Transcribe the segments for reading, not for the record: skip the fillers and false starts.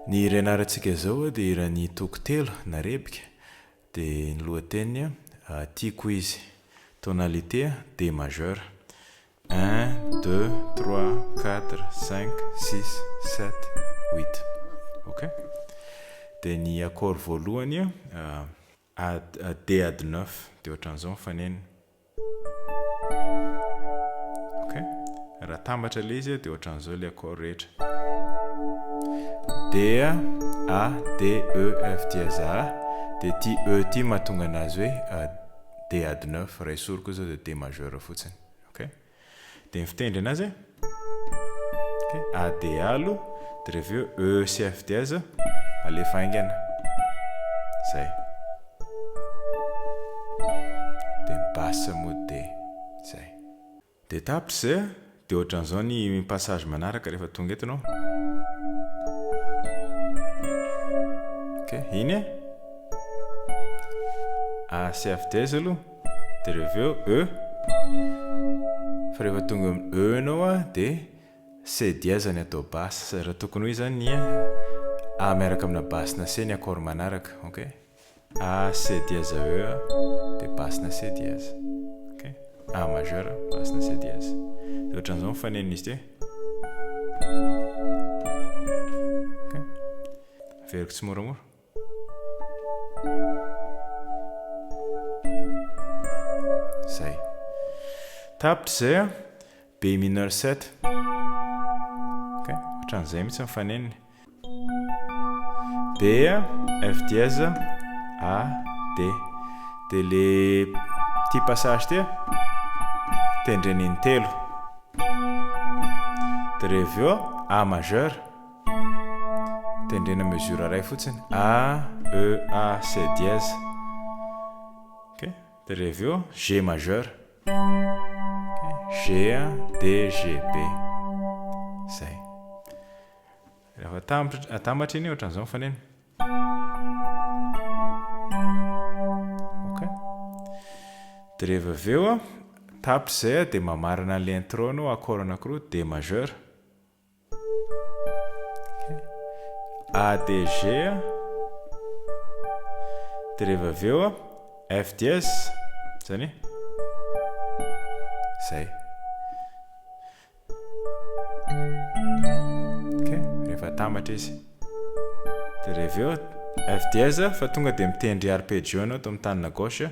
Ny irenarantsika zao dia iran'ny toko telo na rebika dia ny lohateny tiako izy tonalité D majeur 1 2 3 4 5 6 7 8 ok dia ny accord voalohany D ady 9 dia ohatran'izao mifaneniny ok raha tambatra le izy dia ohatran'izao le accord rehetra D A D E F dièse A dia ty E ty mahatonga anazy hoe D ady 9 raha isoroko zao dia D majeur fotsiny ok dia ny fitendry anazy ok A D alo dia rehefa eo E sy F dièse alefa haingana zay dia basse mode D zay dia tapitra zay dia ohatran'izao ny passage manaraka rehefa tonga eto anao ok iny A sy F dièse aloha dia rehefa eo E fa rehefa tonga E anao dia C dièse ny atao basse raha tokony hoe zany ny A miaraka amina basse na C ny accord manaraka ok A C dièse E dia basse na C dièse ok A majeur basse na C dièse dia ohatran'izao mifanenina izy ty ok averiko tsy moramora zay tapitra zay B mineur 7 ok ohatran'izay mitsy mifaneniny B F dièse A D dia le ty passage ty tendreniny telo dia rehefa eo A majeur tendrena mesure ray fotsiny A E A C dièse ok dia rehefa eo G majeur G D G B zay rehefa atambatra iny ohatran'izao mifaneniny ok dia rehefa avy eo tapitra zay dia mamarina an'ilay intro anao accord anankiroa D majeur A D G dia rehefa avy eo F dièse zany zay ok rehefa atambatra izy dia rehefa eo F dièse fa tonga dia mitendry arpeggio anao to amin'ny tanana gauche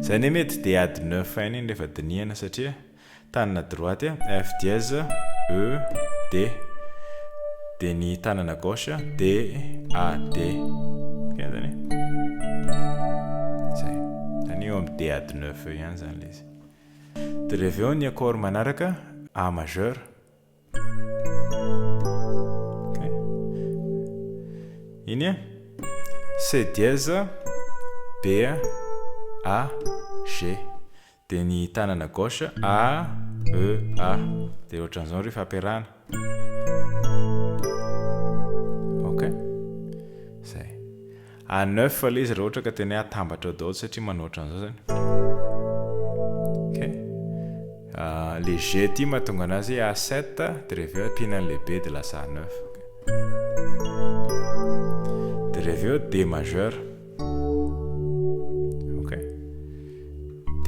zay ny mety D ady 9 iny rehefa dinihana satria tanana droite F dièse E D dia ny tanana gauche D A D ok zany zay zany eo amin'ny D ady 9 eo ihany zany le izy dia rehefa eo ny accord manaraka A majeur ok iny C dièse B A G dia ny tanana gauche A E A dia ohatran'izao rehefa ampiarahana ok zay A 9 le izy raha ohatra ka tena atambatra daholo satria manao ohatran'izao zany ok le G ty mahatonga anazy A 7 dia rehefa eo ampiana an'le B dia lasa A 9 dia rehefa eo D majeur ok D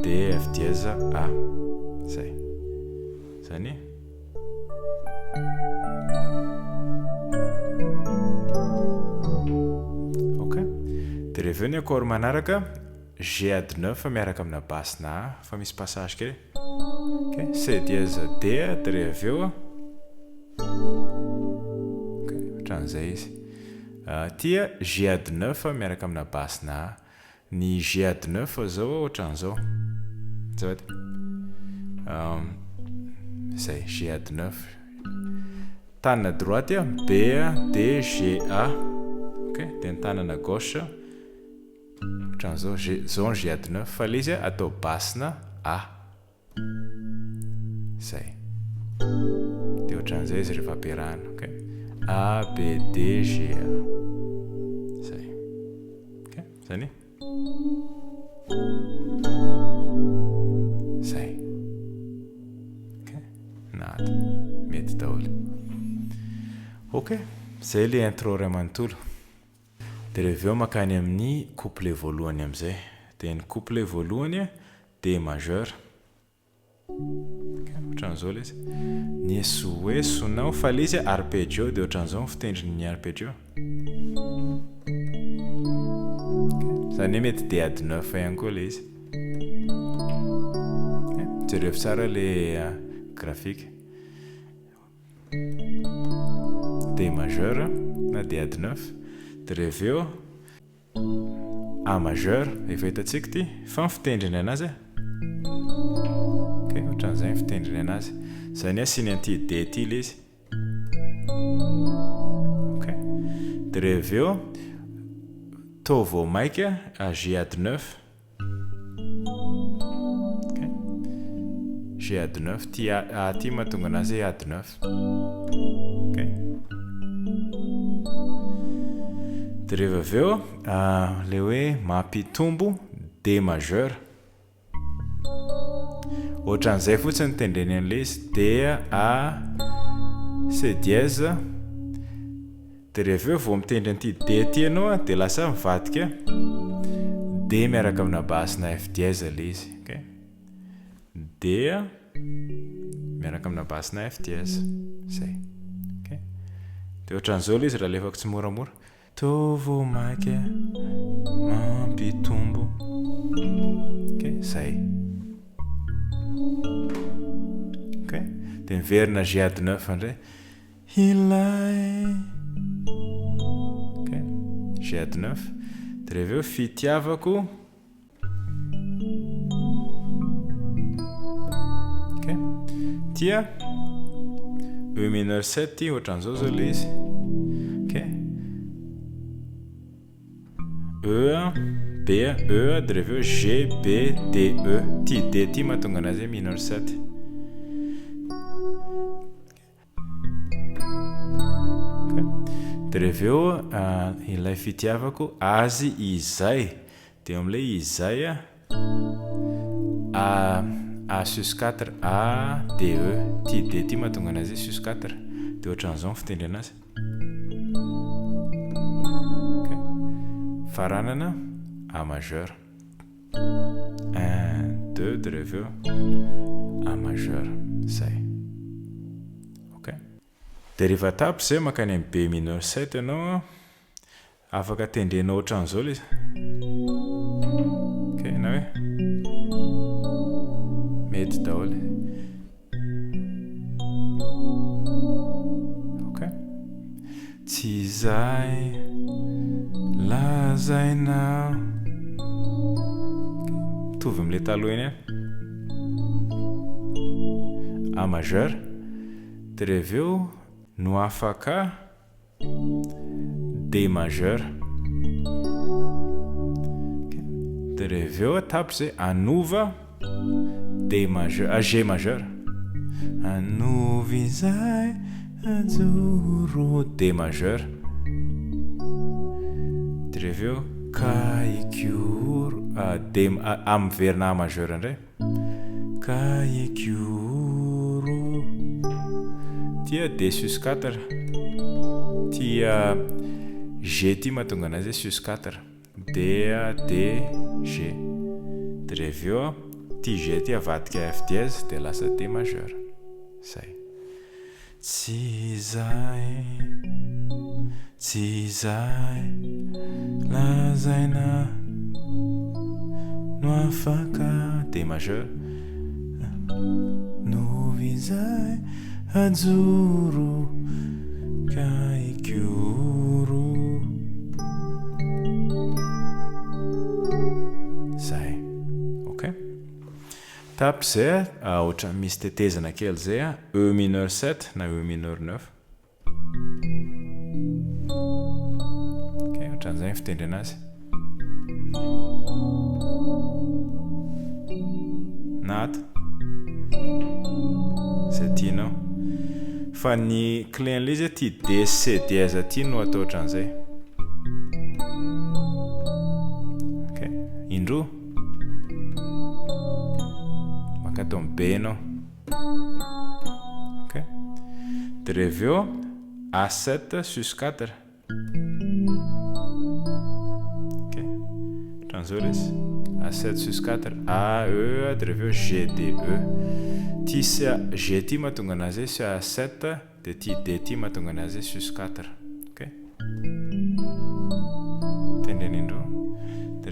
D F dièse A zay zany ok dia rehefa eo ny accord manaraka G ady 9 miaraka amina basse na A fa misy passage kely ok C dièse D dia rehefa eo ok ohatran'izay izy ty G ady 9 miaraka amina basse na A ny G ady 9 zao ohatran'izao zany zay G ady 9 tanana droite B D G A ok dia ny tanana gauche ohatran'izao zao G ady 9 fa le izy atao basse na A zay dia ohatran'izay izy rehefa ampiarahana ok A B D G A zay ok zany zay nata mety daholo. Ok, zay le intro ray manontolo. De reveo makany amin'ny couplet voalohany amizay. De ny couplet voalohany D majeur. Ohatran'izao le izy. Ny hoe sonao fa le izy arpeggio de ohatran'izao ny fitendrin'ny arpeggio. Zany mety D9 ihany koa le izy. Jereo tsara le graphique. D majeur na D9 de reveo A majeur efa hitantsika ty fa ny fitendriny anazy. Ok, ohatran'izay ny fitendriny anazy. Zany asiny anty D ty le izy. Ok, de reveo tô vao maika a G9. Ok, G9 ty A ty mahatonga anazy A9. Ok, de rehefa aveo le hoe mampitombo D majeur. Ohatran'izay fotsiny tendreny an'le izy D A C dièse. De rehefa vao mitendry anty D ty ianao de lasa mivadika D miaraka amina basina F dièse le izy. Ok, D miaraka amina basina F dièse. Zay. Ok, de ohatran'izao le izy raha lefako tsy moramora. Tô vao maika mampitombo. Ok, zay. Ok, de miverina G9 andray. Ilay. Ok, G9 de reveo fitiavako. Ok, tia E mineur 7 ty ohatran'izao zao le izy. Ok, E B E de reveo G B D E. Ty D ty mahatonga anazy mineur 7. De reveo ilay fitiavako azy izay. De am'le izay A sus 4 A D E. Ty D ty mahatonga anazy sus 4. De ohatran'izao ny fitendry anazy. Ok, faranana A majeur. 1 2 de reveo A majeur. Zay. Ok, de rehefa tapy zay makany amin'ny B mineur 7 ianao afaka tendrenao ohatran'izao le izy. Ok, na hoe mety daholo. Ok, tsy zay lazaina. Mitovy am'le taloha iny. A majeur de reveo no afaka D majeur. Okay. De reveo tapy zay anova D majeur G majeur. Anova izay ajoro D majeur. De reveo kaikioro D miverina A majeur indray. Kaikioro. Tia D sus 4. Tia G ty mahatonga anazy sus 4. D D G. De reveo ty G ty avadika F dièse de lasa D majeur. Zay. Tsy zay lazaina no afaka D majeur. Novizay ajoro kaikioro. Zay. Ok, tapy zay ohatra misy tetezana kely zay E mineur 7 na E mineur 9. Ok, ohatran'izay fitendry anazy. Nata zay tianao. Fa ny clé le izy ty D C dièse ty no atao ohatran'izay. Ok, indroa maka atao amin'ny B anao. Ok. Dia rehefa eo A7 sus 4. Ok. Tranzao izy. A7 sus 4. AE dia rehefa eo GDE. Ty G ty mahatonga anazy sur A7 dia ty D ty mahatonga anazy sus 4. Ok. Tendrenindreo. Dia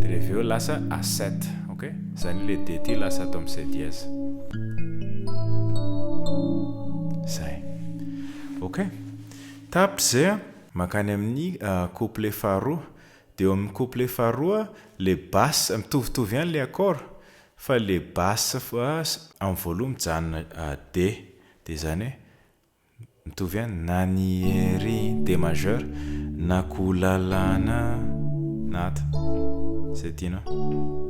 rehefa eo lasa A7. Ok. Zany le D ty lasa atao amin'ny C dièse. Zay. Ok. Tapizay makany amin'ny couplet faharoa. Dia eo amin'ny couplet faharoa le basse mitovitovy ihany le accord fa le basse amin'ny volume mijanona D. Dia zany hoe mitovy ihany nanieri D majeur nakulalana nata. Zay tianao.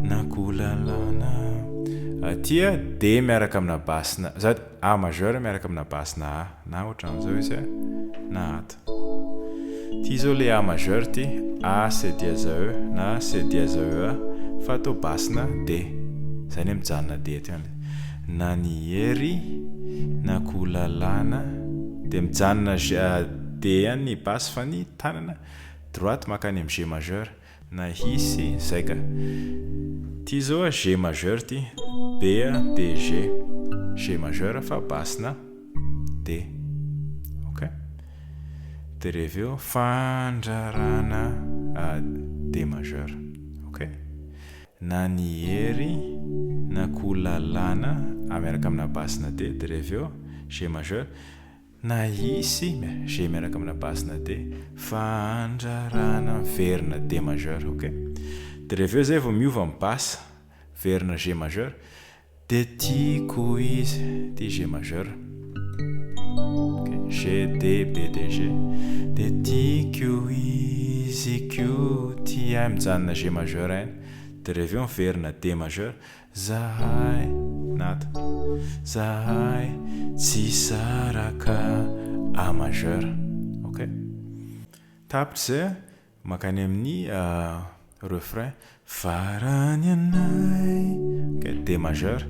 Nakulalana. Tia D miaraka amina basse na A majeur miaraka amina basse na A na ohatran'izao izy na ato. Ty zao le A majeur ty A C dièse E na C dièse E fa atao basse na D. Zany hoe mijanona D ty ihany. Nanieri nakulalana dia mijanona D ihany ny basse fa ny tanana droite makany amin'ny G majeur na hisy zay ka. Ty zao G majeur ty B D G. G majeur fa basse na D. Ok. Dia rehefa eo fandrarana D majeur. Ok. Nanieri nakulalana miaraka amina basse na D. Dia rehefa eo G majeur na hisy G miaraka amina basse na D. Fandrarana verina D majeur. Ok. Dia rehefa eo zay vao miova amin'ny basse verina G majeur. Dia tiako izy ty G majeur. Ok. G D B D G. Dia tiako izy ko ty mijanona G majeur ihany. Dia rehefa eo verina D majeur. Zahay nata. Zahay tsy saraka A majeur. Ok. Tapizay makany amin'ny refrain farany anay. Ok. D majeur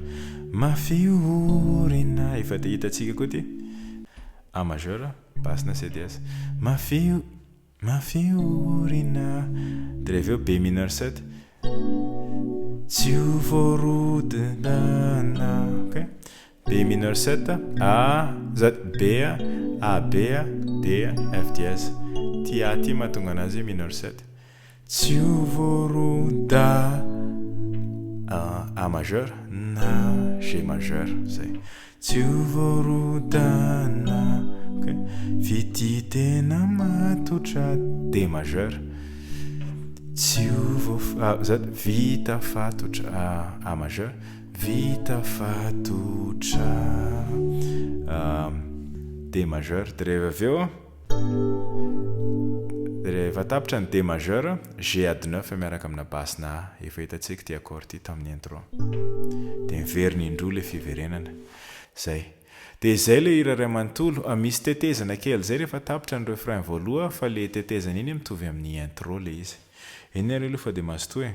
mafiorina. Efa hitantsika koa ty A majeur basse na C dièse. Mafiorina. Dia rehefa eo B mineur 7 tsy ho voarodina. Ok. B mineur 7 A B A B D F dièse. Ty A ty mahatonga anazy mineur 7. Tsy ho voaroda A majeur na G majeur. Zay. Tsy ho voarodana. Ok. Vity tena matotra D majeur. Tsy ho vita fatotra A majeur. Vita fatotra D majeur. Dia rehefa eo rehefa tapitra ny D majeur G ady 9 miaraka amina basse na A. Efa hitantsika ty accord ty tamin'ny intro. Dia miverina indroa le fiverenana. Zay. Dia zay le hira iray manontolo. Misy tetezana kely zay rehefa tapitra ny refrain voaloha fa le tetezana iny mitovy amin'ny intro le izy. Eny ary aloha fa dia mazotoa e.